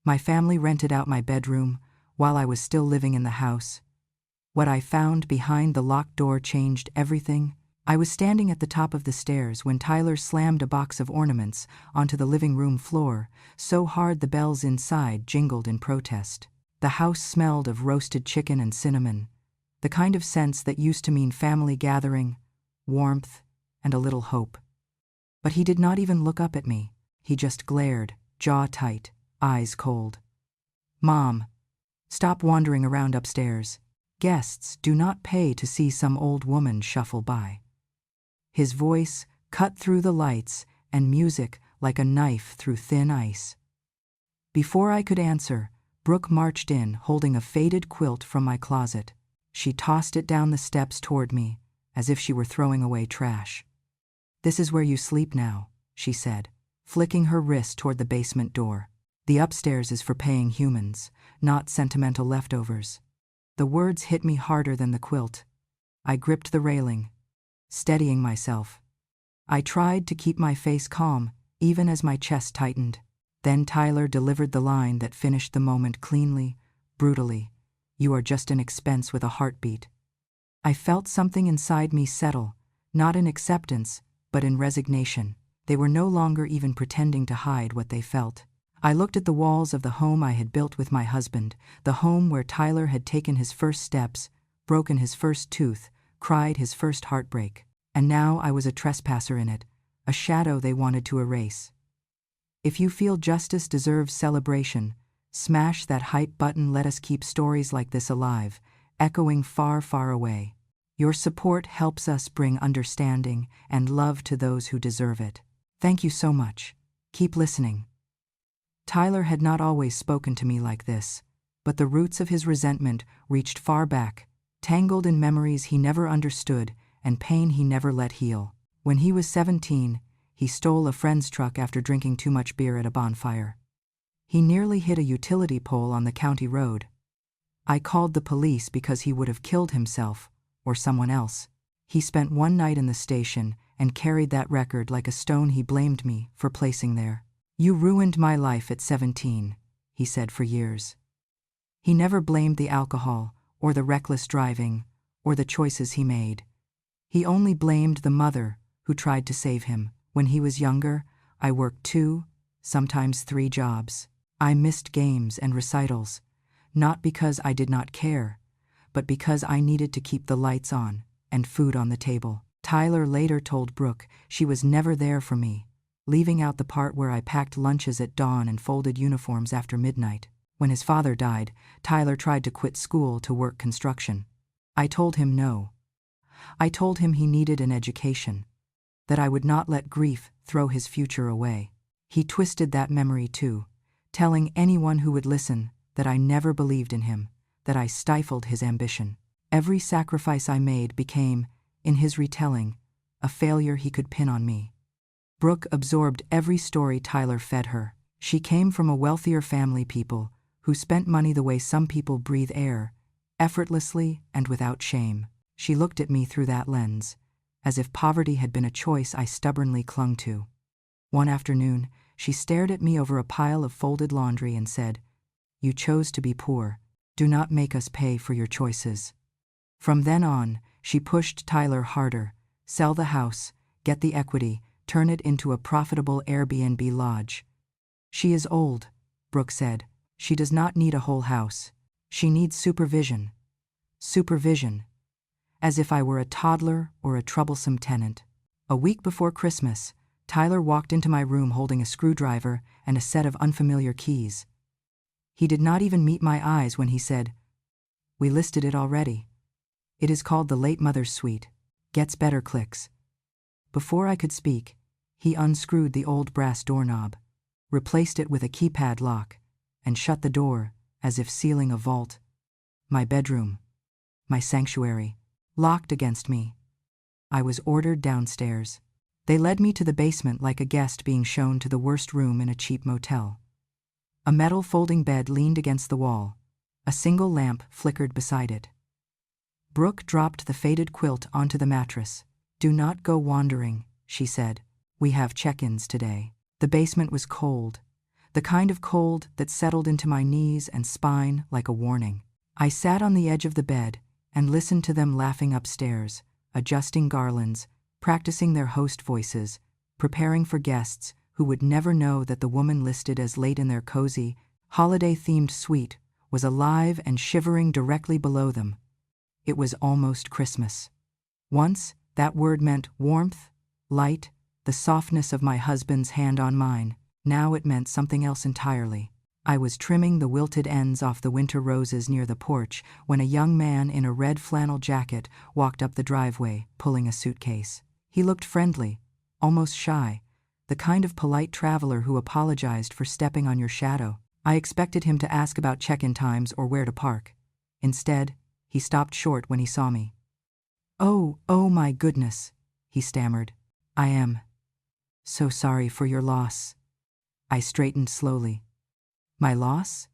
My family rented out my bedroom while I was still living in the house. What I found behind the locked door changed everything. I was standing at the top of the stairs when Tyler slammed a box of ornaments onto the living room floor, so hard the bells inside jingled in protest. The house smelled of roasted chicken and cinnamon, the kind of scents that used to mean family gathering, warmth, and a little hope. But he did not even look up at me. He just glared, jaw tight, eyes cold. "Mom, stop wandering around upstairs. Guests do not pay to see some old woman shuffle by." His voice cut through the lights and music like a knife through thin ice. Before I could answer, Brooke marched in, holding a faded quilt from my closet. She tossed it down the steps toward me, as if she were throwing away trash. "This is where you sleep now," she said, flicking her wrist toward the basement door. "The upstairs is for paying humans, not sentimental leftovers." The words hit me harder than the quilt. I gripped the railing, steadying myself. I tried to keep my face calm, even as my chest tightened. Then Tyler delivered the line that finished the moment cleanly, brutally. "You are just an expense with a heartbeat." I felt something inside me settle, not in acceptance, but in resignation. They were no longer even pretending to hide what they felt. I looked at the walls of the home I had built with my husband, the home where Tyler had taken his first steps, broken his first tooth, cried his first heartbreak. And now I was a trespasser in it, a shadow they wanted to erase. If you feel justice deserves celebration, smash that hype button. Let us keep stories like this alive, echoing far, far away. Your support helps us bring understanding and love to those who deserve it. Thank you so much. Keep listening. Tyler had not always spoken to me like this, but the roots of his resentment reached far back, tangled in memories he never understood and pain he never let heal. When he was 17, he stole a friend's truck after drinking too much beer at a bonfire. He nearly hit a utility pole on the county road. I called the police because he would have killed himself, or someone else. He spent one night in the station and carried that record like a stone. He blamed me for placing there. "You ruined my life at 17, he said for years. He never blamed the alcohol, or the reckless driving, or the choices he made. He only blamed the mother who tried to save him. When he was younger, I worked 2, sometimes 3 jobs. I missed games and recitals, not because I did not care, but because I needed to keep the lights on and food on the table." Tyler later told Brooke she was never there for me, leaving out the part where I packed lunches at dawn and folded uniforms after midnight. When his father died, Tyler tried to quit school to work construction. I told him no. I told him he needed an education, that I would not let grief throw his future away. He twisted that memory too, telling anyone who would listen that I never believed in him, that I stifled his ambition. Every sacrifice I made became, in his retelling, a failure he could pin on me. Brooke absorbed every story Tyler fed her. She came from a wealthier family, people who spent money the way some people breathe air, effortlessly and without shame. She looked at me through that lens, as if poverty had been a choice I stubbornly clung to. One afternoon, she stared at me over a pile of folded laundry and said, "You chose to be poor. Do not make us pay for your choices." From then on, she pushed Tyler harder. Sell the house, get the equity, turn it into a profitable Airbnb lodge. "She is old," Brooke said. "She does not need a whole house. She needs supervision." Supervision. As if I were a toddler or a troublesome tenant. A week before Christmas, Tyler walked into my room holding a screwdriver and a set of unfamiliar keys. He did not even meet my eyes when he said, "We listed it already. It is called the Late Mother's Suite. Gets better clicks." Before I could speak, he unscrewed the old brass doorknob, replaced it with a keypad lock, and shut the door as if sealing a vault. My bedroom, my sanctuary, locked against me. I was ordered downstairs. They led me to the basement like a guest being shown to the worst room in a cheap motel. A metal folding bed leaned against the wall. A single lamp flickered beside it. Brooke dropped the faded quilt onto the mattress. "Do not go wandering," she said. "We have check-ins today." The basement was cold. the kind of cold that settled into my knees and spine like a warning. I sat on the edge of the bed and listened to them laughing upstairs, adjusting garlands, practicing their host voices, preparing for guests who would never know that the woman listed as late in their cozy, holiday-themed suite was alive and shivering directly below them. It was almost Christmas. Once, that word meant warmth, light, the softness of my husband's hand on mine. Now it meant something else entirely. I was trimming the wilted ends off the winter roses near the porch when a young man in a red flannel jacket walked up the driveway, pulling a suitcase. He looked friendly, almost shy, the kind of polite traveler who apologized for stepping on your shadow. I expected him to ask about check-in times or where to park. Instead, he stopped short when he saw me. Oh my goodness," he stammered. "I am so sorry for your loss." I straightened slowly. "My loss?"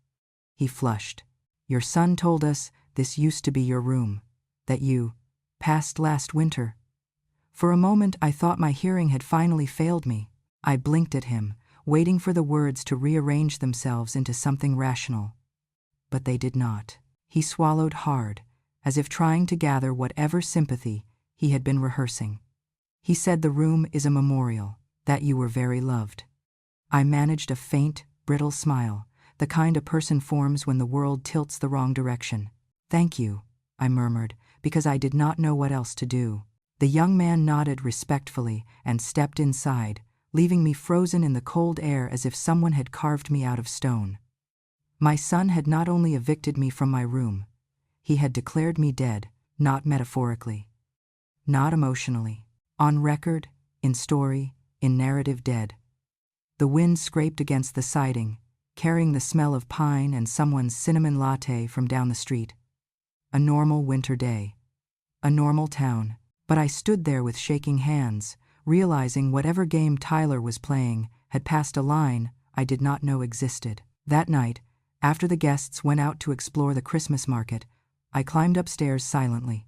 He flushed. "Your son told us this used to be your room, that you passed last winter." For a moment I thought my hearing had finally failed me. I blinked at him, waiting for the words to rearrange themselves into something rational. But they did not. He swallowed hard, as if trying to gather whatever sympathy he had been rehearsing. He said the room is a memorial, that you were very loved. I managed a faint, brittle smile, the kind a person forms when the world tilts the wrong direction. "Thank you," I murmured, because I did not know what else to do. The young man nodded respectfully and stepped inside, leaving me frozen in the cold air as if someone had carved me out of stone. My son had not only evicted me from my room, he had declared me dead, not metaphorically, not emotionally. On record, in story, in narrative dead. The wind scraped against the siding, carrying the smell of pine and someone's cinnamon latte from down the street. A normal winter day. A normal town. But I stood there with shaking hands, realizing whatever game Tyler was playing had passed a line I did not know existed. That night, after the guests went out to explore the Christmas market, I climbed upstairs silently.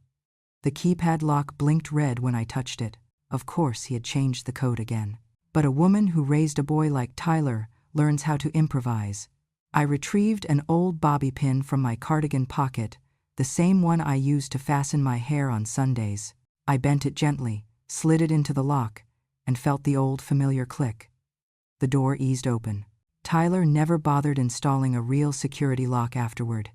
The keypad lock blinked red when I touched it. Of course he had changed the code again. But a woman who raised a boy like Tyler learns how to improvise. I retrieved an old bobby pin from my cardigan pocket, the same one I used to fasten my hair on Sundays. I bent it gently, slid it into the lock, and felt the old familiar click. The door eased open. Tyler never bothered installing a real security lock afterward.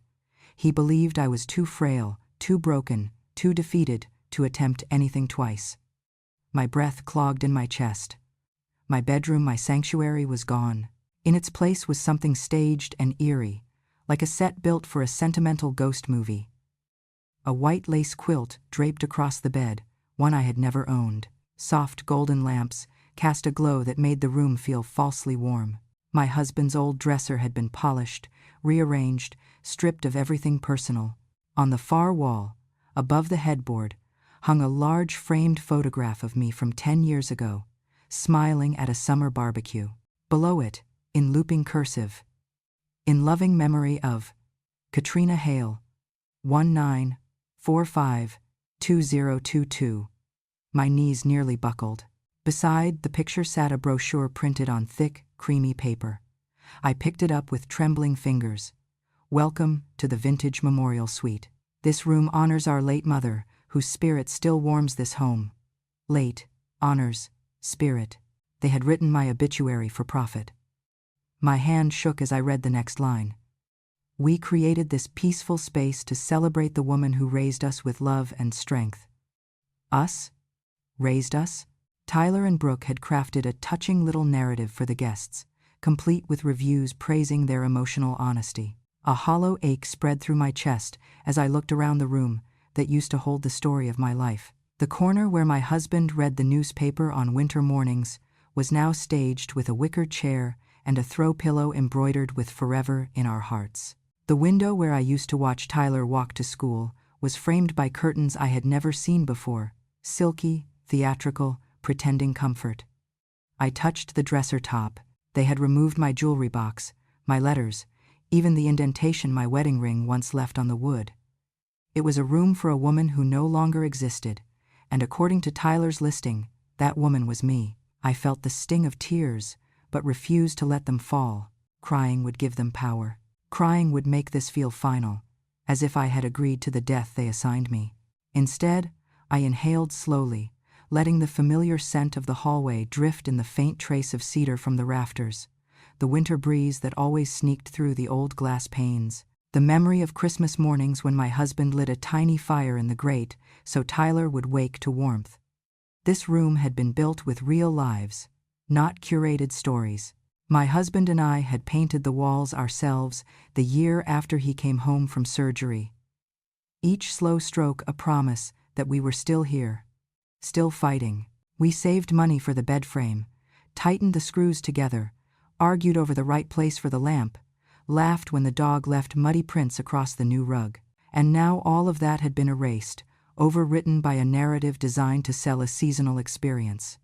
He believed I was too frail, too broken, too defeated to attempt anything twice. My breath clogged in my chest. My bedroom, my sanctuary, was gone. In its place was something staged and eerie, like a set built for a sentimental ghost movie. A white lace quilt draped across the bed, one I had never owned. Soft golden lamps cast a glow that made the room feel falsely warm. My husband's old dresser had been polished, rearranged, stripped of everything personal. On the far wall, above the headboard, hung a large framed photograph of me from 10 years ago, smiling at a summer barbecue. Below it, in looping cursive, "In loving memory of Katrina Hale, 1945-2022. My knees nearly buckled. Beside the picture sat a brochure printed on thick, creamy paper. I picked it up with trembling fingers. "Welcome to the Vintage Memorial Suite. This room honors our late mother, whose spirit still warms this home." Late, honors, spirit. They had written my obituary for profit. My hand shook as I read the next line. "We created this peaceful space to celebrate the woman who raised us with love and strength." Us? Raised us? Tyler and Brooke had crafted a touching little narrative for the guests, complete with reviews praising their emotional honesty. A hollow ache spread through my chest as I looked around the room that used to hold the story of my life. The corner where my husband read the newspaper on winter mornings was now staged with a wicker chair and a throw pillow embroidered with "Forever" in our hearts. The window where I used to watch Tyler walk to school was framed by curtains I had never seen before, silky, theatrical, pretending comfort. I touched the dresser top. They had removed my jewelry box, my letters, even the indentation my wedding ring once left on the wood. It was a room for a woman who no longer existed, and according to Tyler's listing, that woman was me. I felt the sting of tears, but refused to let them fall. Crying would give them power. Crying would make this feel final, as if I had agreed to the death they assigned me. Instead, I inhaled slowly, letting the familiar scent of the hallway drift in the faint trace of cedar from the rafters, the winter breeze that always sneaked through the old glass panes, the memory of Christmas mornings when my husband lit a tiny fire in the grate so Tyler would wake to warmth. This room had been built with real lives, not curated stories. My husband and I had painted the walls ourselves the year after he came home from surgery. Each slow stroke a promise that we were still here, still fighting. We saved money for the bed frame, tightened the screws together, argued over the right place for the lamp, laughed when the dog left muddy prints across the new rug. And now all of that had been erased, overwritten by a narrative designed to sell a seasonal experience.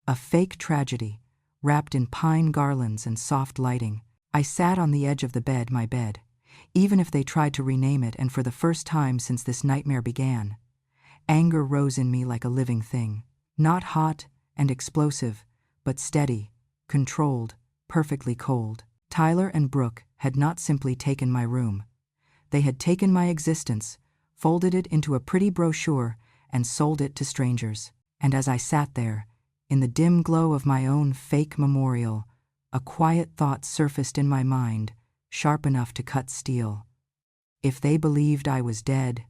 A fake tragedy, wrapped in pine garlands and soft lighting. I sat on the edge of the bed, my bed, even if they tried to rename it, and for the first time since this nightmare began, anger rose in me like a living thing. Not hot and explosive, but steady, controlled, perfectly cold. Tyler and Brooke had not simply taken my room. They had taken my existence, folded it into a pretty brochure, and sold it to strangers. And as I sat there, in the dim glow of my own fake memorial, a quiet thought surfaced in my mind, sharp enough to cut steel. If they believed I was dead,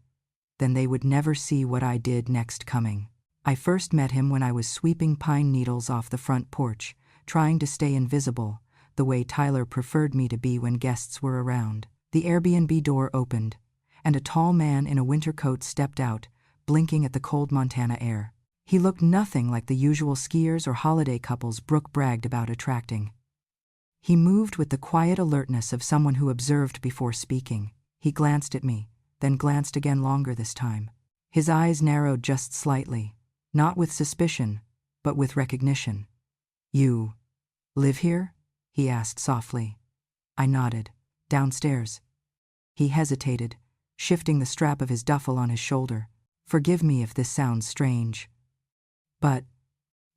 then they would never see what I did next coming. I first met him when I was sweeping pine needles off the front porch, trying to stay invisible, the way Tyler preferred me to be when guests were around. The Airbnb door opened, and a tall man in a winter coat stepped out, blinking at the cold Montana air. He looked nothing like the usual skiers or holiday couples Brooke bragged about attracting. He moved with the quiet alertness of someone who observed before speaking. He glanced at me, then glanced again longer this time. His eyes narrowed just slightly, not with suspicion, but with recognition. "You live here?" he asked softly. I nodded. "Downstairs." He hesitated, shifting the strap of his duffel on his shoulder. "Forgive me if this sounds strange, but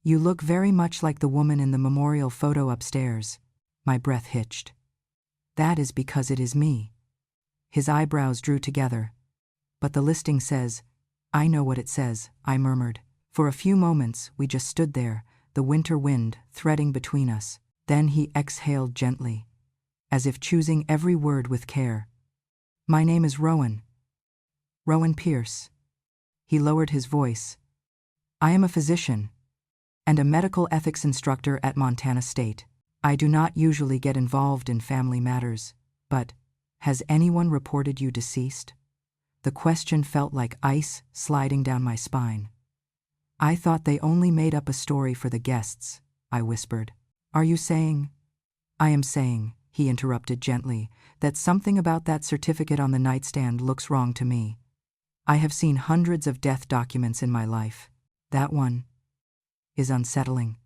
you look very much like the woman in the memorial photo upstairs." My breath hitched. "That is because it is me." His eyebrows drew together. "But the listing says—" "I know what it says," I murmured. For a few moments we just stood there, the winter wind threading between us. Then he exhaled gently, as if choosing every word with care. "My name is Rowan. Rowan Pierce." He lowered his voice. "I am a physician and a medical ethics instructor at Montana State. I do not usually get involved in family matters, but has anyone reported you deceased?" The question felt like ice sliding down my spine. "I thought they only made up a story for the guests," I whispered. "Are you saying—" "I am saying," he interrupted gently, "that something about that certificate on the nightstand looks wrong to me. I have seen hundreds of death documents in my life. That one is unsettling."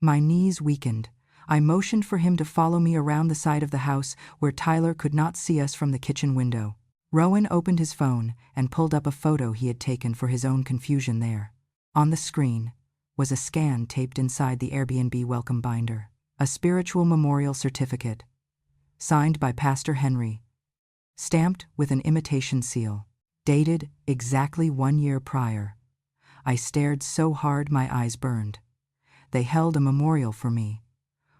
My knees weakened. I motioned for him to follow me around the side of the house where Tyler could not see us from the kitchen window. Rowan opened his phone and pulled up a photo he had taken for his own confusion there. On the screen was a scan taped inside the Airbnb welcome binder, a spiritual memorial certificate, signed by Pastor Henry, stamped with an imitation seal, dated exactly 1 year prior. I stared so hard my eyes burned. They held a memorial for me,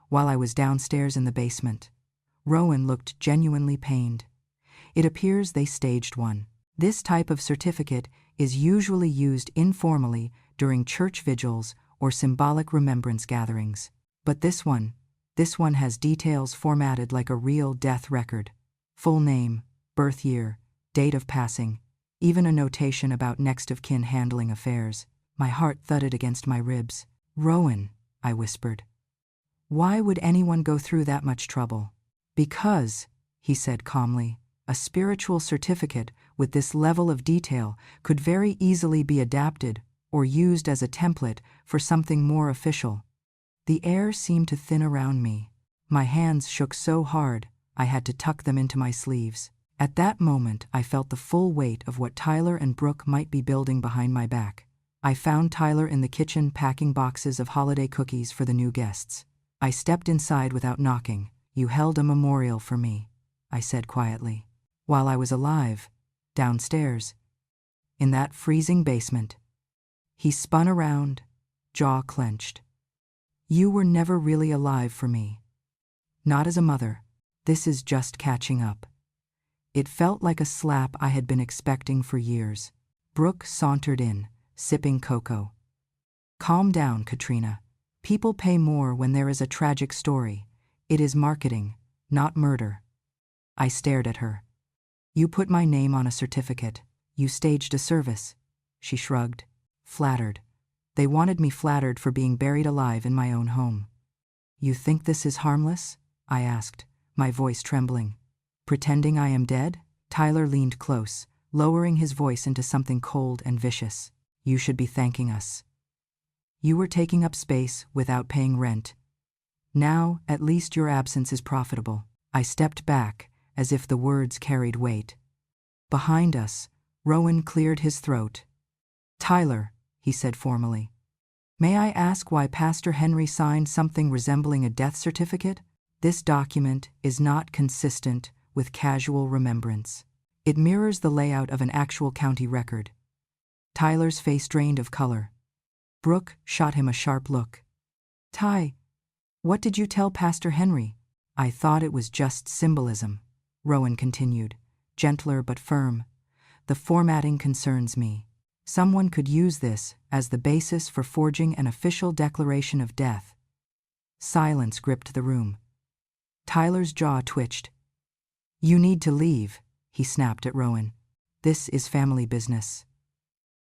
while I was downstairs in the basement. Rowan looked genuinely pained. "It appears they staged one. This type of certificate is usually used informally during church vigils or symbolic remembrance gatherings. But this one has details formatted like a real death record. Full name, birth year, date of passing, even a notation about next of kin handling affairs." My heart thudded against my ribs. "Rowan," I whispered, "why would anyone go through that much trouble?" "Because," he said calmly, "a spiritual certificate with this level of detail could very easily be adapted or used as a template for something more official." The air seemed to thin around me. My hands shook so hard I had to tuck them into my sleeves. At that moment I felt the full weight of what Tyler and Brooke might be building behind my back. I found Tyler in the kitchen packing boxes of holiday cookies for the new guests. I stepped inside without knocking, You held a memorial for me, I said quietly, while I was alive, downstairs, in that freezing basement. He spun around, jaw clenched. You were never really alive for me. Not as a mother. This is just catching up. It felt like a slap I had been expecting for years. Brooke sauntered in, sipping cocoa. Calm down, Katrina. People pay more when there is a tragic story. It is marketing, not murder. I stared at her. You put my name on a certificate. You staged a service. She shrugged, flattered. They wanted me flattered for being buried alive in my own home. You think this is harmless? I asked, my voice trembling. Pretending I am dead? Tyler leaned close, lowering his voice into something cold and vicious. You should be thanking us. You were taking up space without paying rent. Now, at least your absence is profitable. I stepped back, as if the words carried weight. Behind us, Rowan cleared his throat. Tyler, he said formally. May I ask why Pastor Henry signed something resembling a death certificate? This document is not consistent with casual remembrance. It mirrors the layout of an actual county record. Tyler's face drained of color. Brooke shot him a sharp look. Ty, what did you tell Pastor Henry? I thought it was just symbolism, Rowan continued, gentler but firm. The formatting concerns me. Someone could use this as the basis for forging an official declaration of death. Silence gripped the room. Tyler's jaw twitched. You need to leave, he snapped at Rowan. This is family business.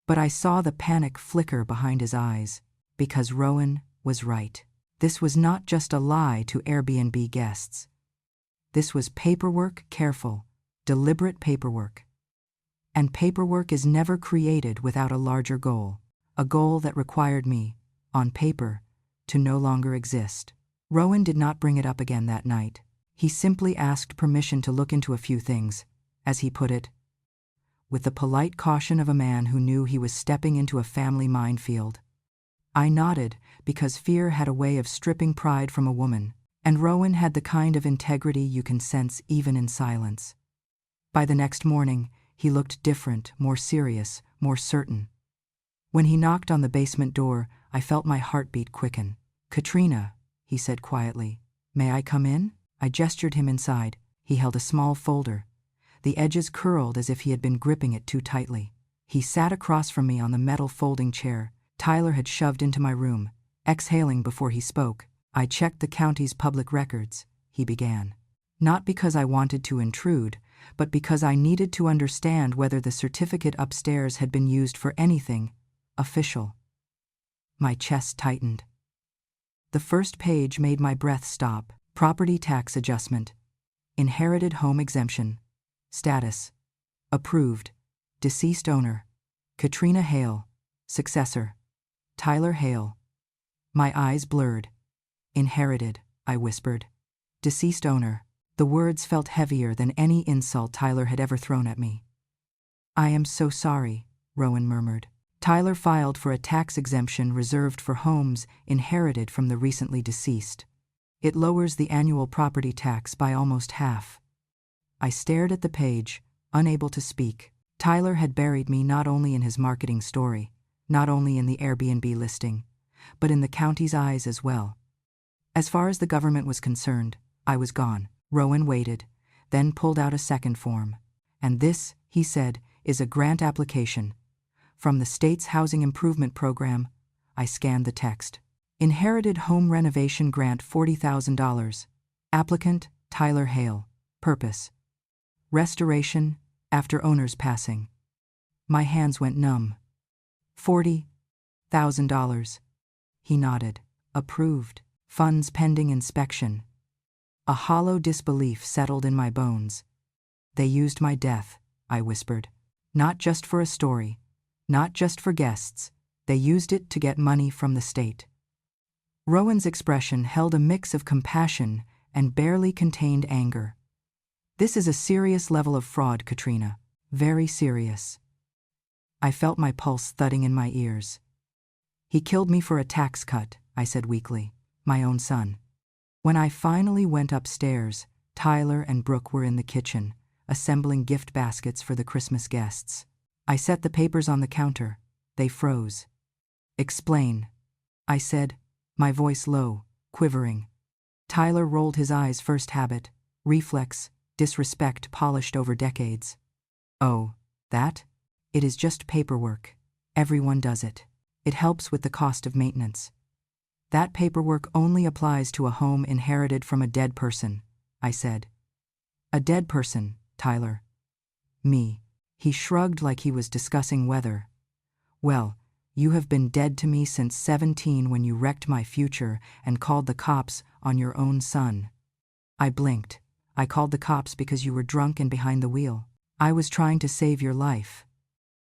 But I saw the panic flicker behind his eyes, because Rowan was right. This was not just a lie to Airbnb guests. This was paperwork, careful, deliberate paperwork. And paperwork is never created without a larger goal, a goal that required me, on paper, to no longer exist. Rowan did not bring it up again that night. He simply asked permission to look into a few things, as he put it, with the polite caution of a man who knew he was stepping into a family minefield. I nodded, because fear had a way of stripping pride from a woman, and Rowan had the kind of integrity you can sense even in silence. By the next morning, he looked different, more serious, more certain. When he knocked on the basement door, I felt my heartbeat quicken. Katrina, he said quietly, may I come in? I gestured him inside. He held a small folder. The edges curled as if he had been gripping it too tightly. He sat across from me on the metal folding chair Tyler had shoved into my room. Exhaling before he spoke, I checked the county's public records, he began. Not because I wanted to intrude, but because I needed to understand whether the certificate upstairs had been used for anything official. My chest tightened. The first page made my breath stop. Property tax adjustment. Inherited home exemption. Status. Approved. Deceased owner. Katrina Hale. Successor. Tyler Hale. My eyes blurred. Inherited, I whispered. Deceased owner. The words felt heavier than any insult Tyler had ever thrown at me. I am so sorry, Rowan murmured. Tyler filed for a tax exemption reserved for homes inherited from the recently deceased. It lowers the annual property tax by almost half. I stared at the page, unable to speak. Tyler had buried me not only in his marketing story, not only in the Airbnb listing, but in the county's eyes as well. As far as the government was concerned, I was gone. Rowan waited, then pulled out a second form. And this, he said, is a grant application. From the state's housing improvement program. I scanned the text. Inherited home renovation grant $40,000. Applicant, Tyler Hale. Purpose. Restoration, after owner's passing. My hands went numb. $40,000. He nodded. Approved. Funds pending inspection. A hollow disbelief settled in my bones. They used my death, I whispered. Not just for a story. Not just for guests. They used it to get money from the state. Rowan's expression held a mix of compassion and barely contained anger. This is a serious level of fraud, Katrina. Very serious. I felt my pulse thudding in my ears. He killed me for a tax cut, I said weakly. My own son. When I finally went upstairs, Tyler and Brooke were in the kitchen, assembling gift baskets for the Christmas guests. I set the papers on the counter. They froze. "Explain," I said, my voice low, quivering. Tyler rolled his eyes. First habit, reflex, disrespect polished over decades. "Oh, that? It is just paperwork. Everyone does it. It helps with the cost of maintenance." "That paperwork only applies to a home inherited from a dead person," I said. "A dead person, Tyler." "Me." He shrugged like he was discussing weather. "Well, you have been dead to me since 17 when you wrecked my future and called the cops on your own son." I blinked. "I called the cops because you were drunk and behind the wheel. I was trying to save your life."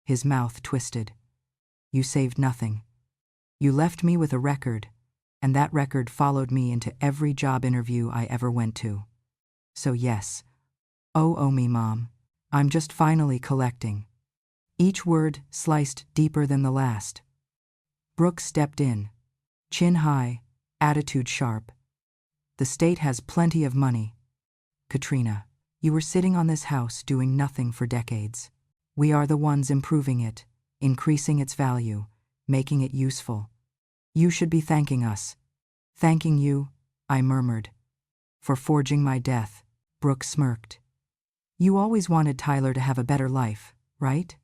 His mouth twisted. "You saved nothing. You left me with a record, and that record followed me into every job interview I ever went to. So yes, oh me, Mom. I'm just finally collecting." Each word sliced deeper than the last. Brooke stepped in, chin high, attitude sharp. "The state has plenty of money. Katrina, you were sitting on this house doing nothing for decades. We are the ones improving it, increasing its value, making it useful. You should be thanking us." "Thanking you," I murmured. "For forging my death." Brooke smirked. "You always wanted Tyler to have a better life, right?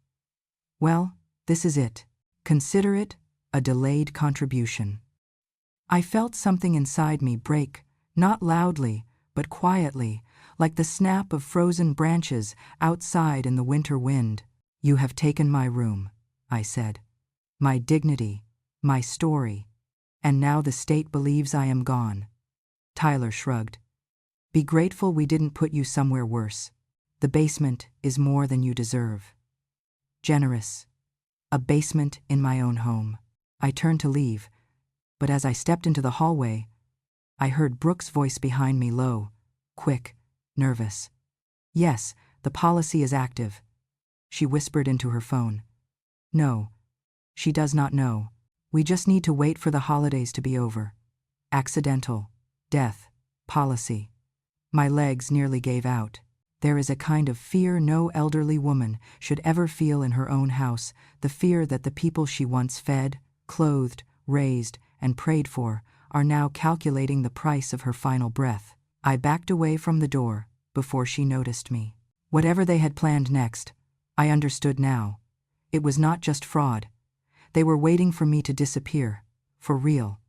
Well, this is it. Consider it a delayed contribution." I felt something inside me break, not loudly, but quietly, like the snap of frozen branches outside in the winter wind. "You have taken my room," I said. "My dignity, my story. And now the state believes I am gone." Tyler shrugged. "Be grateful we didn't put you somewhere worse. The basement is more than you deserve." Generous. A basement in my own home. I turned to leave, but as I stepped into the hallway, I heard Brooke's voice behind me, low, quick, nervous. "Yes, the policy is active." She whispered into her phone. "No, she does not know. We just need to wait for the holidays to be over. Accidental, death, policy." My legs nearly gave out. There is a kind of fear no elderly woman should ever feel in her own house, the fear that the people she once fed, clothed, raised, and prayed for are now calculating the price of her final breath. I backed away from the door before she noticed me. Whatever they had planned next, I understood now. It was not just fraud. They were waiting for me to disappear, for real.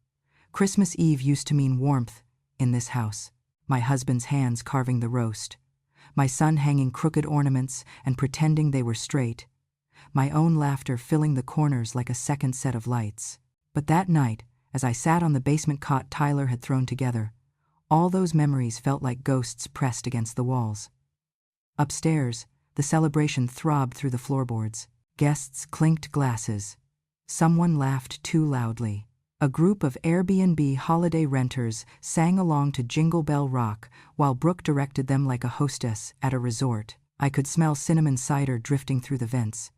Christmas Eve used to mean warmth in this house, my husband's hands carving the roast, my son hanging crooked ornaments and pretending they were straight, my own laughter filling the corners like a second set of lights. But that night, as I sat on the basement cot Tyler had thrown together, all those memories felt like ghosts pressed against the walls. Upstairs, the celebration throbbed through the floorboards. Guests clinked glasses. Someone laughed too loudly. A group of Airbnb holiday renters sang along to Jingle Bell Rock while Brooke directed them like a hostess at a resort. I could smell cinnamon cider drifting through the vents,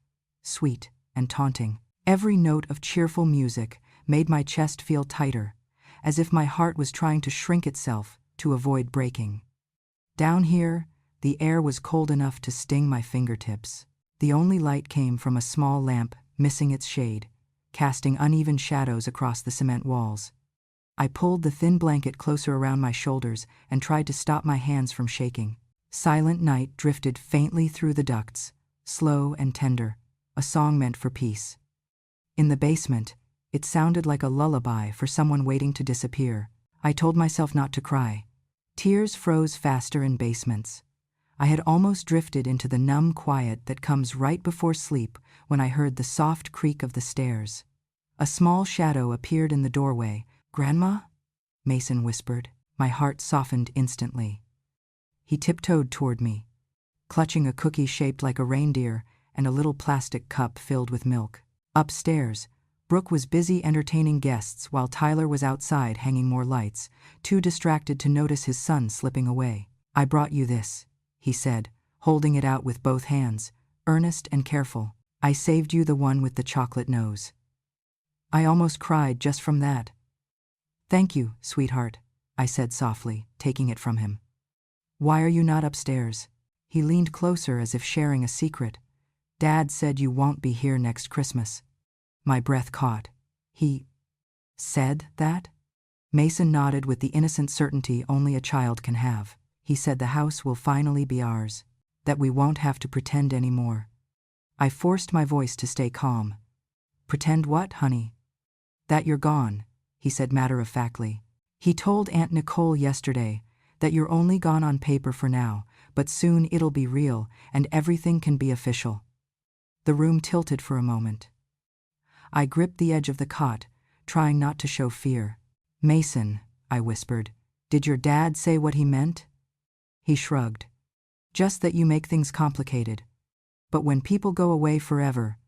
sweet and taunting. Every note of cheerful music made my chest feel tighter, as if my heart was trying to shrink itself to avoid breaking. Down here, the air was cold enough to sting my fingertips. The only light came from a small lamp missing its shade, casting uneven shadows across the cement walls. I pulled the thin blanket closer around my shoulders and tried to stop my hands from shaking. Silent night drifted faintly through the ducts, slow and tender, a song meant for peace. In the basement, it sounded like a lullaby for someone waiting to disappear. I told myself not to cry. Tears froze faster in basements. I had almost drifted into the numb quiet that comes right before sleep when I heard the soft creak of the stairs. A small shadow appeared in the doorway. "Grandma?" Mason whispered. My heart softened instantly. He tiptoed toward me, clutching a cookie shaped like a reindeer and a little plastic cup filled with milk. Upstairs, Brooke was busy entertaining guests while Tyler was outside hanging more lights, too distracted to notice his son slipping away. "I brought you this," he said, holding it out with both hands, earnest and careful. "I saved you the one with the chocolate nose." I almost cried just from that. "Thank you, sweetheart." I said softly, taking it from him. Why are you not upstairs? He leaned closer as if sharing a secret. Dad said you won't be here next Christmas. My breath caught. He said that? Mason nodded with the innocent certainty only a child can have. He said the house will finally be ours, that we won't have to pretend anymore. I forced my voice to stay calm. Pretend what, honey? That you're gone, he said matter-of-factly. He told Aunt Nicole yesterday that you're only gone on paper for now, but soon it'll be real and everything can be official. The room tilted for a moment. I gripped the edge of the cot, trying not to show fear. Mason, I whispered, did your dad say what he meant? He shrugged. Just that you make things complicated. But when people go away forever,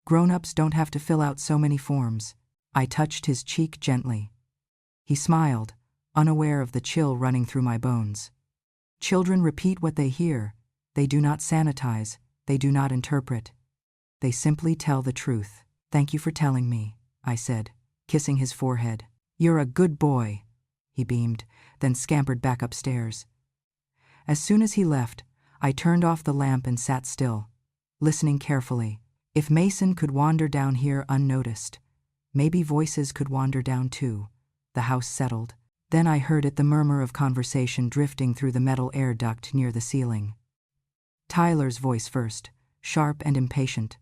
grown-ups don't have to fill out so many forms. I touched his cheek gently. He smiled, unaware of the chill running through my bones. Children repeat what they hear. They do not sanitize. They do not interpret. They simply tell the truth. Thank you for telling me, I said, kissing his forehead. You're a good boy, he beamed, then scampered back upstairs. As soon as he left, I turned off the lamp and sat still, listening carefully. If Mason could wander down here unnoticed, maybe voices could wander down too. The house settled. Then I heard it, the murmur of conversation drifting through the metal air duct near the ceiling. Tyler's voice first, sharp and impatient.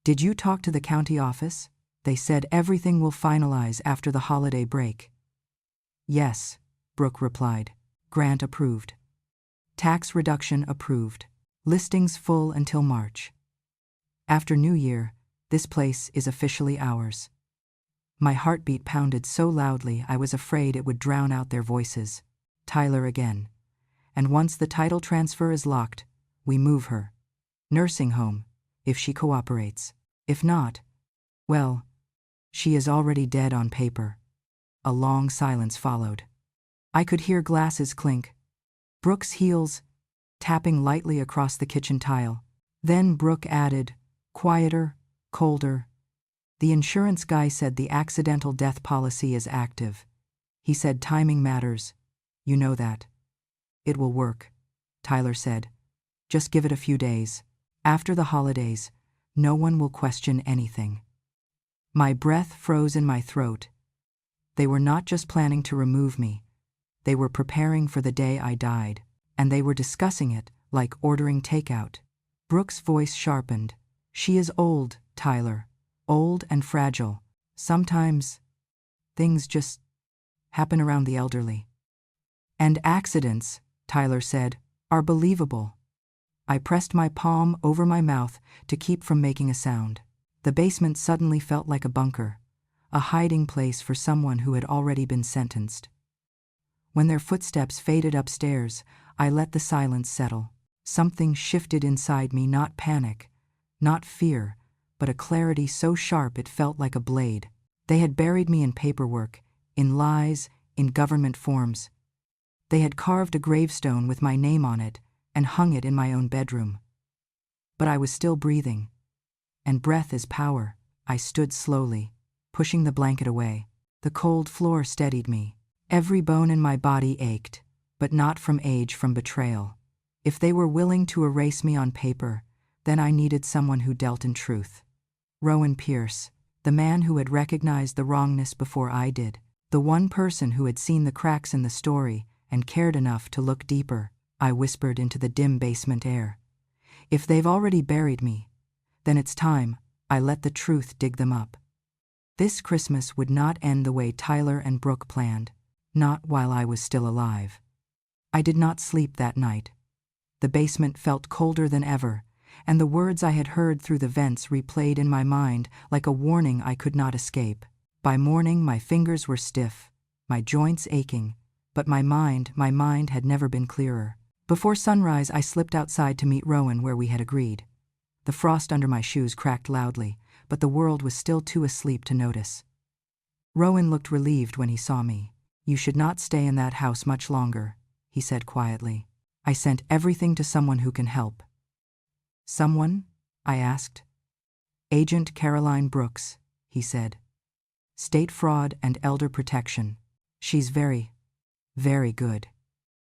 Did you talk to the county office? They said everything will finalize after the holiday break. Yes, Brooke replied. Grant approved. Tax reduction approved. Listings full until March. After New Year, this place is officially ours. My heartbeat pounded so loudly I was afraid it would drown out their voices. Tyler again. And once the title transfer is locked, we move her. Nursing home, if she cooperates. If not, well, she is already dead on paper. A long silence followed. I could hear glasses clink. Brooke's heels tapping lightly across the kitchen tile. Then Brooke added, quieter, colder. The insurance guy said the accidental death policy is active. He said timing matters. You know that. It will work, Tyler said. Just give it a few days. After the holidays, no one will question anything. My breath froze in my throat. They were not just planning to remove me. They were preparing for the day I died, and they were discussing it like ordering takeout. Brooke's voice sharpened. She is old, Tyler. Old and fragile. Sometimes things just happen around the elderly. And accidents, Tyler said, are believable. I pressed my palm over my mouth to keep from making a sound. The basement suddenly felt like a bunker, a hiding place for someone who had already been sentenced. When their footsteps faded upstairs, I let the silence settle. Something shifted inside me, not panic, not fear, but a clarity so sharp it felt like a blade. They had buried me in paperwork, in lies, in government forms. They had carved a gravestone with my name on it and hung it in my own bedroom. But I was still breathing. And breath is power. I stood slowly, pushing the blanket away. The cold floor steadied me. Every bone in my body ached, but not from age, from betrayal. If they were willing to erase me on paper, then I needed someone who dealt in truth. Rowan Pierce, the man who had recognized the wrongness before I did, the one person who had seen the cracks in the story and cared enough to look deeper. I whispered into the dim basement air. If they've already buried me, then it's time I let the truth dig them up. This Christmas would not end the way Tyler and Brooke planned, not while I was still alive. I did not sleep that night. The basement felt colder than ever, and the words I had heard through the vents replayed in my mind like a warning I could not escape. By morning, my fingers were stiff, my joints aching, but my mind had never been clearer. Before sunrise, I slipped outside to meet Rowan where we had agreed. The frost under my shoes cracked loudly, but the world was still too asleep to notice. Rowan looked relieved when he saw me. You should not stay in that house much longer, he said quietly. I sent everything to someone who can help. Someone? I asked. Agent Caroline Brooks, he said. State fraud and elder protection. She's very Very good.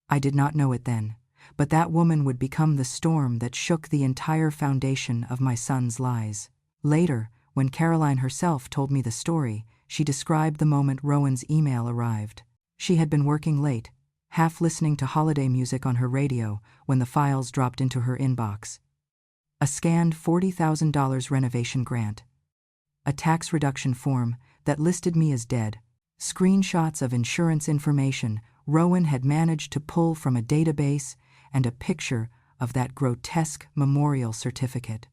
I did not know it then, but that woman would become the storm that shook the entire foundation of my son's lies. Later, when Caroline herself told me the story, she described the moment Rowan's email arrived. She had been working late, half listening to holiday music on her radio, when the files dropped into her inbox. A scanned $40,000 renovation grant. A tax reduction form that listed me as dead. Screenshots of insurance information Rowan had managed to pull from a database, and a picture of that grotesque memorial certificate.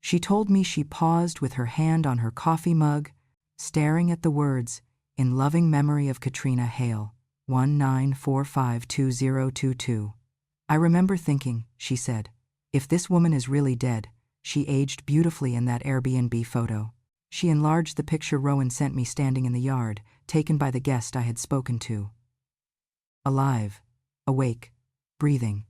She told me she paused with her hand on her coffee mug, staring at the words, "In loving memory of Katrina Hale, 19452022. I remember thinking, she said, if this woman is really dead, she aged beautifully in that Airbnb photo. She enlarged the picture Rowan sent me standing in the yard, taken by the guest I had spoken to. Alive, awake, breathing.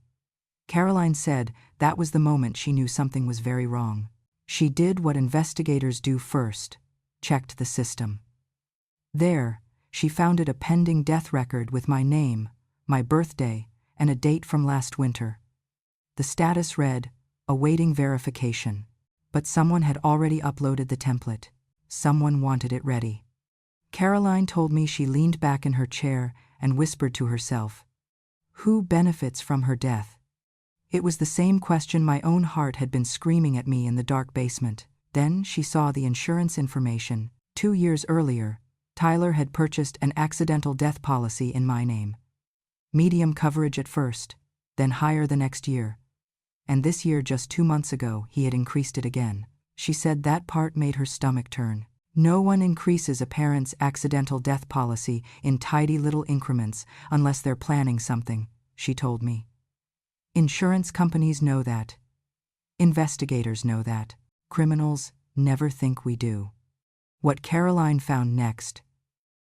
Caroline said that was the moment she knew something was very wrong. She did what investigators do first, checked the system. There, she found a pending death record with my name, my birthday, and a date from last winter. The status read, awaiting verification. But someone had already uploaded the template. Someone wanted it ready. Caroline told me she leaned back in her chair and whispered to herself, who benefits from her death? It was the same question my own heart had been screaming at me in the dark basement. Then she saw the insurance information. 2 years earlier, Tyler had purchased an accidental death policy in my name. Medium coverage at first, then higher the next year. And this year, just 2 months ago, he had increased it again. She said that part made her stomach turn. No one increases a parent's accidental death policy in tidy little increments unless they're planning something, she told me. Insurance companies know that. Investigators know that. Criminals never think we do. What Caroline found next,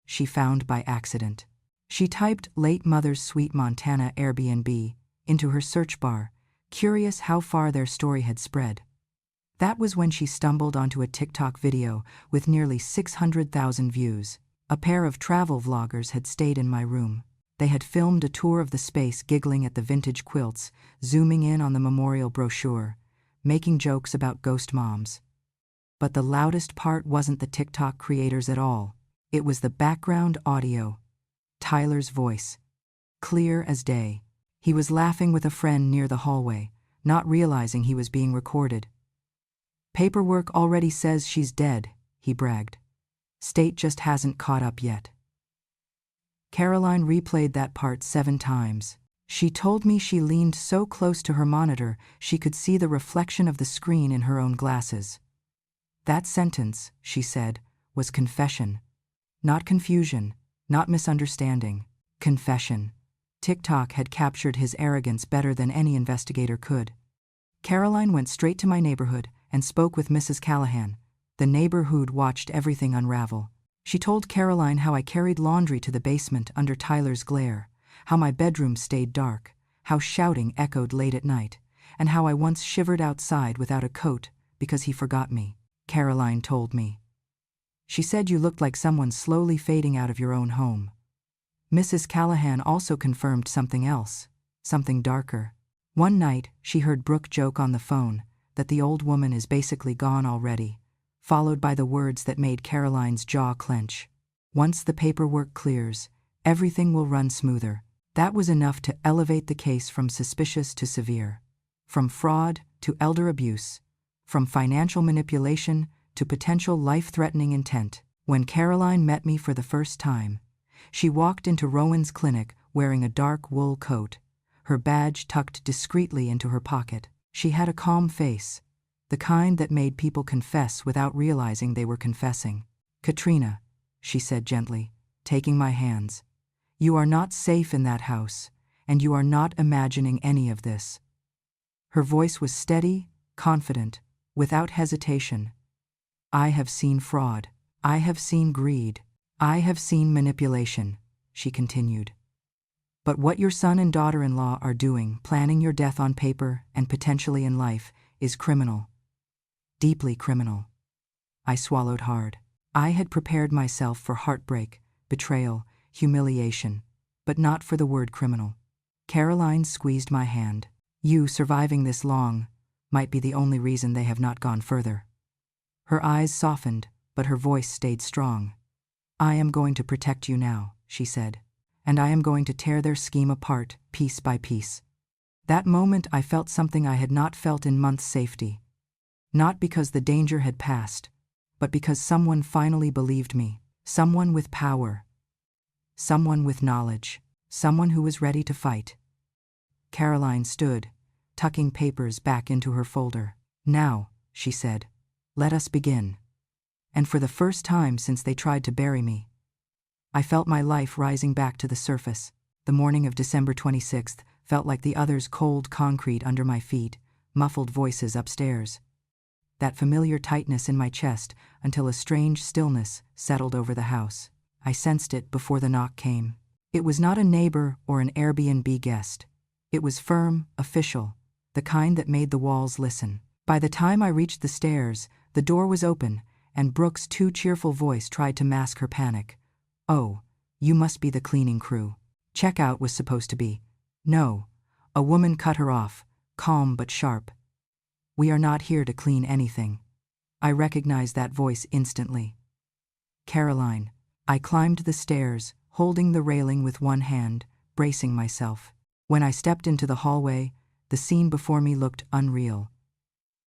she found by accident. She typed late mother's sweet Montana Airbnb into her search bar, curious how far their story had spread. That was when she stumbled onto a TikTok video with nearly 600,000 views. A pair of travel vloggers had stayed in my room. They had filmed a tour of the space, giggling at the vintage quilts, zooming in on the memorial brochure, making jokes about ghost moms. But the loudest part wasn't the TikTok creators at all. It was the background audio. Tyler's voice. Clear as day. He was laughing with a friend near the hallway, not realizing he was being recorded. Paperwork already says she's dead, he bragged. State just hasn't caught up yet. Caroline replayed that part 7 times. She told me she leaned so close to her monitor she could see the reflection of the screen in her own glasses. That sentence, she said, was confession. Not confusion, not misunderstanding. Confession. TikTok had captured his arrogance better than any investigator could. Caroline went straight to my neighborhood and spoke with Mrs. Callahan, the neighbor who'd watched everything unravel. She told Caroline how I carried laundry to the basement under Tyler's glare, how my bedroom stayed dark, how shouting echoed late at night, and how I once shivered outside without a coat because he forgot me. Caroline told me. She said you looked like someone slowly fading out of your own home. Mrs. Callahan also confirmed something else, something darker. One night, she heard Brooke joke on the phone that the old woman is basically gone already, followed by the words that made Caroline's jaw clench. Once the paperwork clears, everything will run smoother. That was enough to elevate the case from suspicious to severe, from fraud to elder abuse, from financial manipulation to potential life-threatening intent. When Caroline met me for the first time, she walked into Rowan's clinic wearing a dark wool coat, her badge tucked discreetly into her pocket. She had a calm face, the kind that made people confess without realizing they were confessing. Katrina, she said gently, taking my hands, you are not safe in that house, and you are not imagining any of this. Her voice was steady, confident, without hesitation. I have seen fraud. I have seen greed. I have seen manipulation, she continued. But what your son and daughter-in-law are doing, planning your death on paper and potentially in life, is criminal. Deeply criminal. I swallowed hard. I had prepared myself for heartbreak, betrayal, humiliation. but not for the word criminal. Caroline squeezed my hand. You surviving this long might be the only reason they have not gone further. Her eyes softened, but her voice stayed strong. I am going to protect you now, she said, and I am going to tear their scheme apart, piece by piece. That moment I felt something I had not felt in months: safety. Not because the danger had passed, but because someone finally believed me. Someone with power. Someone with knowledge. Someone who was ready to fight. Caroline stood, tucking papers back into her folder. Now, she said, let us begin. And for the first time since they tried to bury me, I felt my life rising back to the surface. The morning of December 26th felt like the other's cold concrete under my feet, muffled voices upstairs. That familiar tightness in my chest until a strange stillness settled over the house. I sensed it before the knock came. It was not a neighbor or an Airbnb guest. It was firm, official, the kind that made the walls listen. By the time I reached the stairs, the door was open, and Brooke's too cheerful voice tried to mask her panic. Oh, you must be the cleaning crew. Checkout was supposed to be. No. A woman cut her off, calm but sharp. We are not here to clean anything. I recognized that voice instantly. Caroline. I climbed the stairs, holding the railing with one hand, bracing myself. When I stepped into the hallway, the scene before me looked unreal.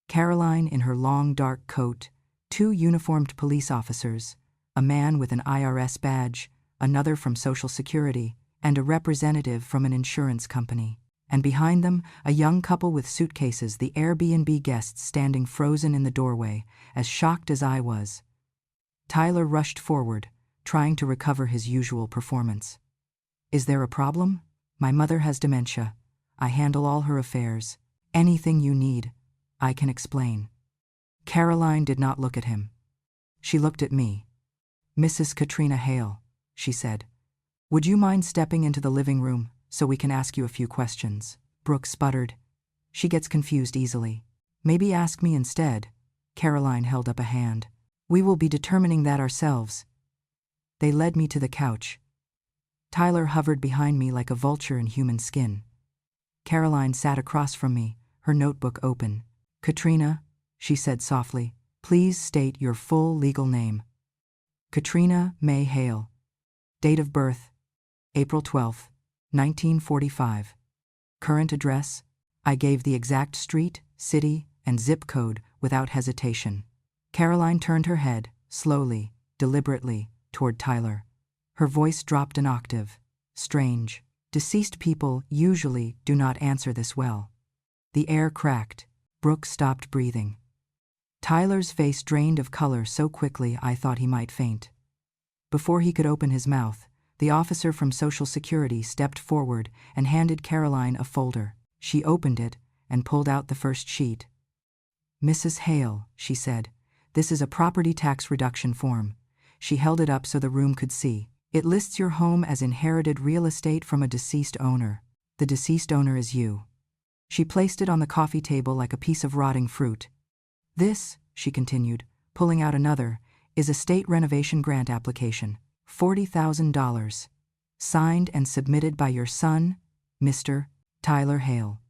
Caroline in her long dark coat, two uniformed police officers, a man with an IRS badge, another from Social Security, and a representative from an insurance company. And behind them, a young couple with suitcases, the Airbnb guests standing frozen in the doorway, as shocked as I was. Tyler rushed forward, trying to recover his usual performance. Is there a problem? My mother has dementia. I handle all her affairs. Anything you need, I can explain. Caroline did not look at him. She looked at me. Mrs. Katrina Hale, she said. Would you mind stepping into the living room so we can ask you a few questions? Brooke sputtered. She gets confused easily. Maybe ask me instead. Caroline held up a hand. We will be determining that ourselves. They led me to the couch. Tyler hovered behind me like a vulture in human skin. Caroline sat across from me, her notebook open. Katrina, she said softly, please state your full legal name. Katrina May Hale. Date of birth, April 12, 1945. Current address, I gave the exact street, city, and zip code without hesitation. Caroline turned her head, slowly, deliberately, toward Tyler. Her voice dropped an octave. Strange. Deceased people usually do not answer this well. The air cracked. Brooke stopped breathing. Tyler's face drained of color so quickly I thought he might faint. Before he could open his mouth, the officer from Social Security stepped forward and handed Caroline a folder. She opened it and pulled out the first sheet. Mrs. Hale, she said, this is a property tax reduction form. She held it up so the room could see. It lists your home as inherited real estate from a deceased owner. The deceased owner is you. She placed it on the coffee table like a piece of rotting fruit. This, she continued, pulling out another, is a state renovation grant application. $40,000. Signed and submitted by your son, Mr. Tyler Hale.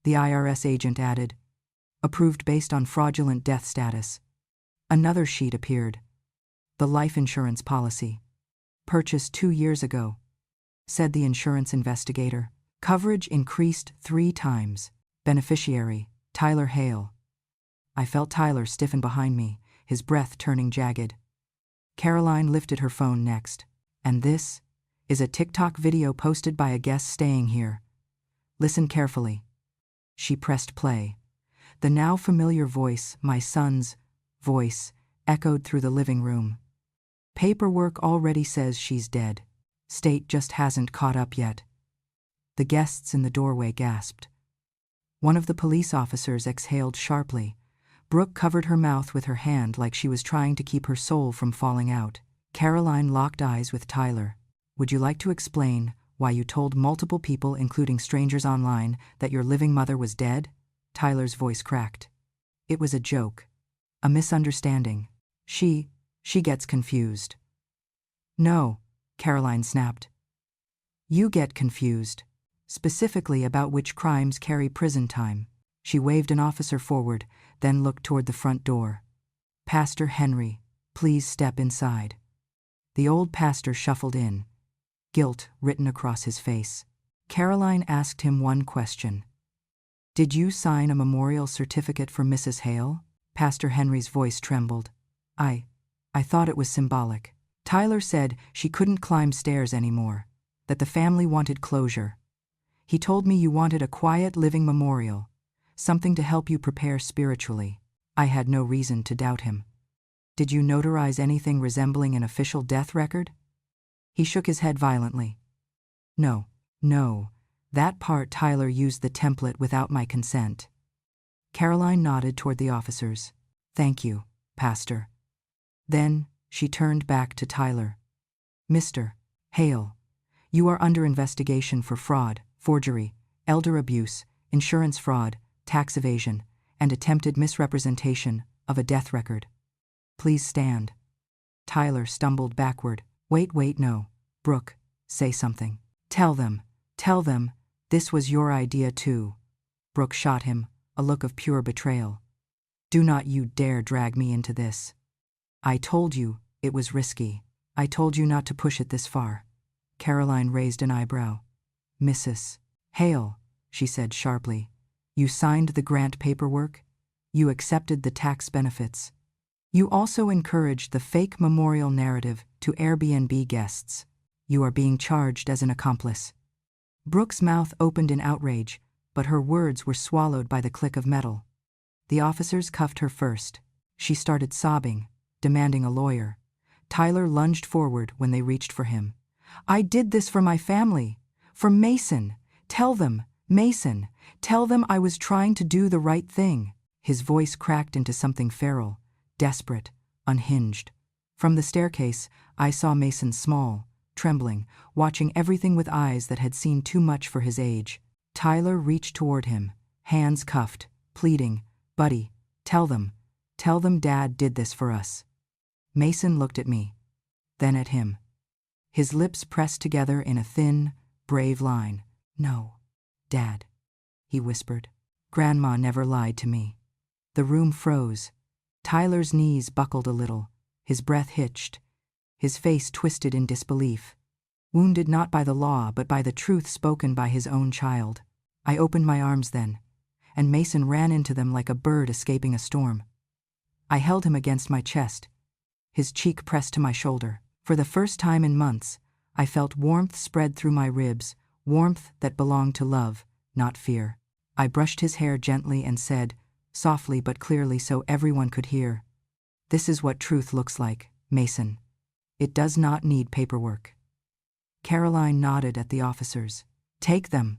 The IRS agent added, approved based on fraudulent death status. Another sheet appeared. The life insurance policy. Purchased 2 years ago, said the insurance investigator. Coverage increased 3 times. Beneficiary, Tyler Hale. I felt Tyler stiffen behind me, his breath turning jagged. Caroline lifted her phone next. And this is a TikTok video posted by a guest staying here. Listen carefully. She pressed play. The now familiar voice, my son's voice, echoed through the living room. Paperwork already says she's dead. State just hasn't caught up yet. The guests in the doorway gasped. One of the police officers exhaled sharply. Brooke covered her mouth with her hand like she was trying to keep her soul from falling out. Caroline locked eyes with Tyler. Would you like to explain why you told multiple people, including strangers online, that your living mother was dead? Tyler's voice cracked. It was a joke. A misunderstanding. She gets confused. No, Caroline snapped. You get confused. Specifically about which crimes carry prison time. She waved an officer forward, then looked toward the front door. Pastor Henry, please step inside. The old pastor shuffled in, guilt written across his face. Caroline asked him one question. Did you sign a memorial certificate for Mrs. Hale? Pastor Henry's voice trembled. I thought it was symbolic. Tyler said she couldn't climb stairs anymore, that the family wanted closure. He told me you wanted a quiet living memorial, something to help you prepare spiritually. I had no reason to doubt him. Did you notarize anything resembling an official death record? He shook his head violently. No, that part Tyler used the template without my consent. Caroline nodded toward the officers. Thank you, Pastor. Then she turned back to Tyler. Mr. Hale, you are under investigation for fraud, forgery, elder abuse, insurance fraud, tax evasion, and attempted misrepresentation of a death record. Please stand. Tyler stumbled backward. Wait, no. Brooke, say something. Tell them, this was your idea too. Brooke shot him, a look of pure betrayal. Do not you dare drag me into this. I told you it was risky. I told you not to push it this far. Caroline raised an eyebrow. Mrs. Hale, she said sharply, you signed the grant paperwork? You accepted the tax benefits. You also encouraged the fake memorial narrative to Airbnb guests. You are being charged as an accomplice. Brooke's mouth opened in outrage, but her words were swallowed by the click of metal. The officers cuffed her first. She started sobbing, demanding a lawyer. Tyler lunged forward when they reached for him. I did this for my family. For Mason. Tell them, Mason. Tell them I was trying to do the right thing. His voice cracked into something feral, desperate, unhinged. From the staircase, I saw Mason small, trembling, watching everything with eyes that had seen too much for his age. Tyler reached toward him, hands cuffed, pleading, Buddy, tell them Dad did this for us. Mason looked at me, then at him. His lips pressed together in a thin, brave line. No, Dad, he whispered. Grandma never lied to me. The room froze. Tyler's knees buckled a little, his breath hitched, his face twisted in disbelief. Wounded not by the law but by the truth spoken by his own child. I opened my arms then, and Mason ran into them like a bird escaping a storm. I held him against my chest, his cheek pressed to my shoulder. For the first time in months, I felt warmth spread through my ribs, warmth that belonged to love, not fear. I brushed his hair gently and said, softly but clearly so everyone could hear, This is what truth looks like, Mason. It does not need paperwork. Caroline nodded at the officers. Take them.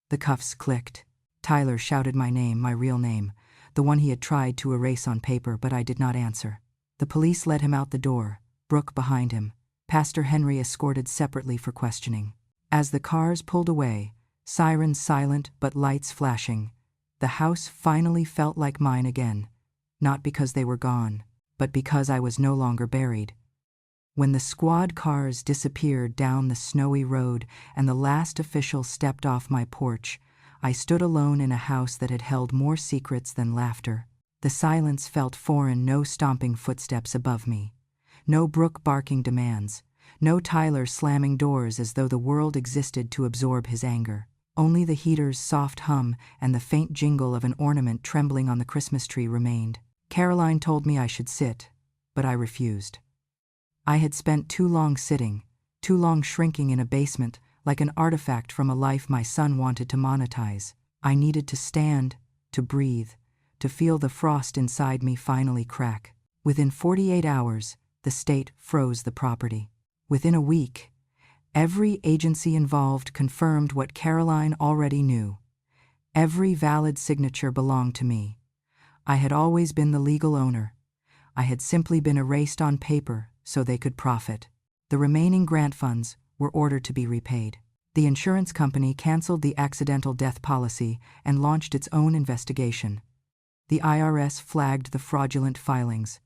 The cuffs clicked. Tyler shouted my name, my real name, the one he had tried to erase on paper, but I did not answer. The police led him out the door, Brooke behind him, Pastor Henry escorted separately for questioning. As the cars pulled away, sirens silent but lights flashing, the house finally felt like mine again, not because they were gone, but because I was no longer buried. When the squad cars disappeared down the snowy road and the last official stepped off my porch, I stood alone in a house that had held more secrets than laughter. The silence felt foreign, no stomping footsteps above me, no Brooke barking demands, no Tyler slamming doors as though the world existed to absorb his anger. Only the heater's soft hum and the faint jingle of an ornament trembling on the Christmas tree remained. Caroline told me I should sit, but I refused. I had spent too long sitting, too long shrinking in a basement, like an artifact from a life my son wanted to monetize. I needed to stand, to breathe, to feel the frost inside me finally crack. Within 48 hours, the state froze the property. Within a week, every agency involved confirmed what Caroline already knew. Every valid signature belonged to me. I had always been the legal owner. I had simply been erased on paper so they could profit. The remaining grant funds were ordered to be repaid. The insurance company canceled the accidental death policy and launched its own investigation. The IRS flagged the fraudulent filings.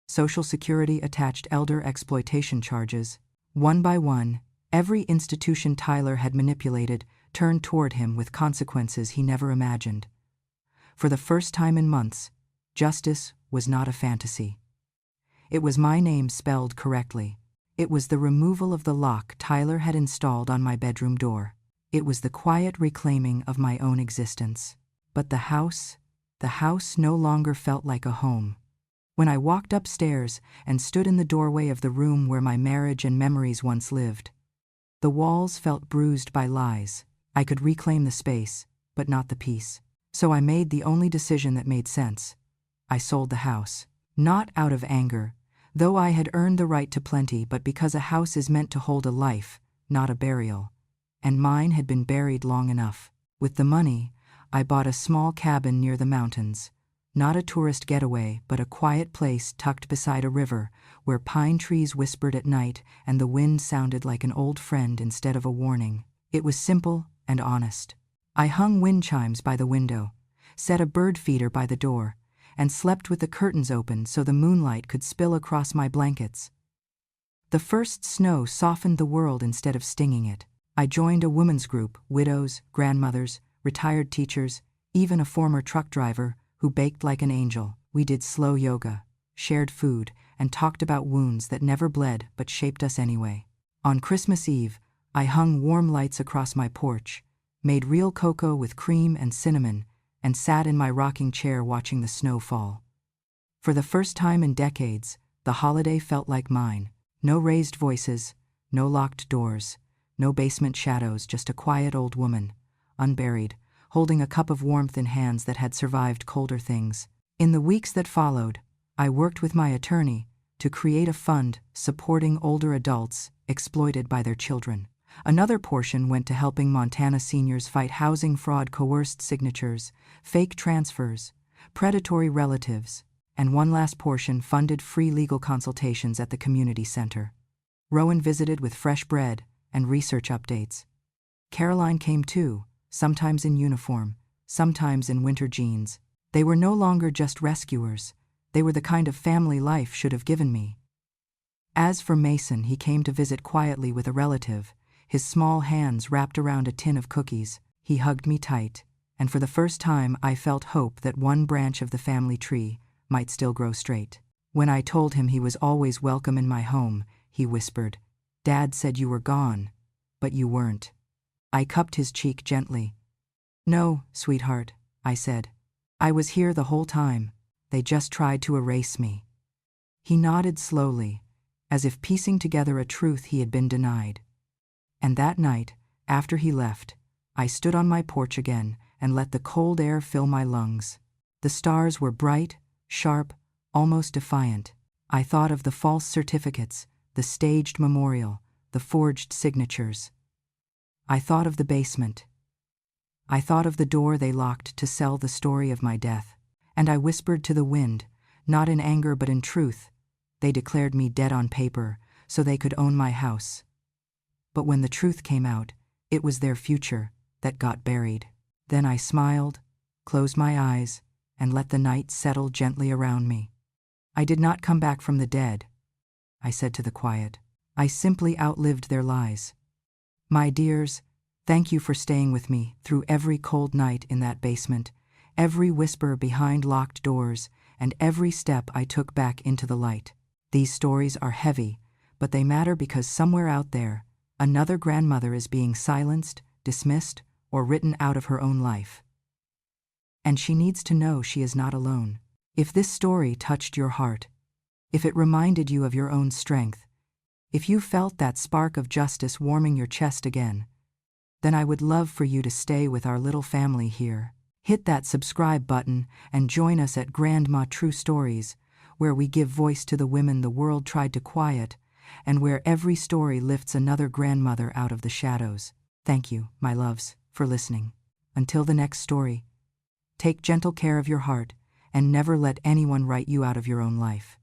Social Security attached elder exploitation charges. One by one, Every institution Tyler had manipulated turned toward him with consequences he never imagined. For the first time in months, justice was not a fantasy. It was my name spelled correctly. It was the removal of the lock Tyler had installed on my bedroom door. It was the quiet reclaiming of my own existence. But the house no longer felt like a home. When I walked upstairs and stood in the doorway of the room where my marriage and memories once lived, the walls felt bruised by lies. I could reclaim the space, but not the peace. So I made the only decision that made sense. I sold the house. Not out of anger, though I had earned the right to plenty, but because a house is meant to hold a life, not a burial. And mine had been buried long enough. With the money, I bought a small cabin near the mountains. Not a tourist getaway, but a quiet place tucked beside a river, where pine trees whispered at night and the wind sounded like an old friend instead of a warning. It was simple and honest. I hung wind chimes by the window, set a bird feeder by the door, and slept with the curtains open so the moonlight could spill across my blankets. The first snow softened the world instead of stinging it. I joined a women's group, widows, grandmothers, retired teachers, even a former truck driver who baked like an angel. We did slow yoga, shared food, and talked about wounds that never bled but shaped us anyway. On Christmas Eve, I hung warm lights across my porch, made real cocoa with cream and cinnamon, and sat in my rocking chair watching the snow fall. For the first time in decades, the holiday felt like mine. No raised voices, no locked doors, no basement shadows, just a quiet old woman, unburied, holding a cup of warmth in hands that had survived colder things. In the weeks that followed, I worked with my attorney to create a fund supporting older adults exploited by their children. Another portion went to helping Montana seniors fight housing fraud, coerced signatures, fake transfers, predatory relatives, and one last portion funded free legal consultations at the community center. Rowan visited with fresh bread and research updates. Caroline came too, sometimes in uniform, sometimes in winter jeans. They were no longer just rescuers. They were the kind of family life should have given me. As for Mason, he came to visit quietly with a relative, his small hands wrapped around a tin of cookies. He hugged me tight, and for the first time I felt hope that one branch of the family tree might still grow straight. When I told him he was always welcome in my home, he whispered, "Dad said you were gone, but you weren't." I cupped his cheek gently. "No, sweetheart," I said. "I was here the whole time. They just tried to erase me." He nodded slowly, as if piecing together a truth he had been denied. And that night, after he left, I stood on my porch again and let the cold air fill my lungs. The stars were bright, sharp, almost defiant. I thought of the false certificates, the staged memorial, the forged signatures. I thought of the basement. I thought of the door they locked to sell the story of my death. And I whispered to the wind, not in anger but in truth. They declared me dead on paper so they could own my house. But when the truth came out, it was their future that got buried. Then I smiled, closed my eyes, and let the night settle gently around me. I did not come back from the dead, I said to the quiet. I simply outlived their lies. My dears, thank you for staying with me through every cold night in that basement, every whisper behind locked doors, and every step I took back into the light. These stories are heavy, but they matter because somewhere out there, another grandmother is being silenced, dismissed, or written out of her own life. And she needs to know she is not alone. If this story touched your heart, if it reminded you of your own strength, if you felt that spark of justice warming your chest again, then I would love for you to stay with our little family here. Hit that subscribe button and join us at Grandma True Stories, where we give voice to the women the world tried to quiet, and where every story lifts another grandmother out of the shadows. Thank you, my loves, for listening. Until the next story, take gentle care of your heart and never let anyone write you out of your own life.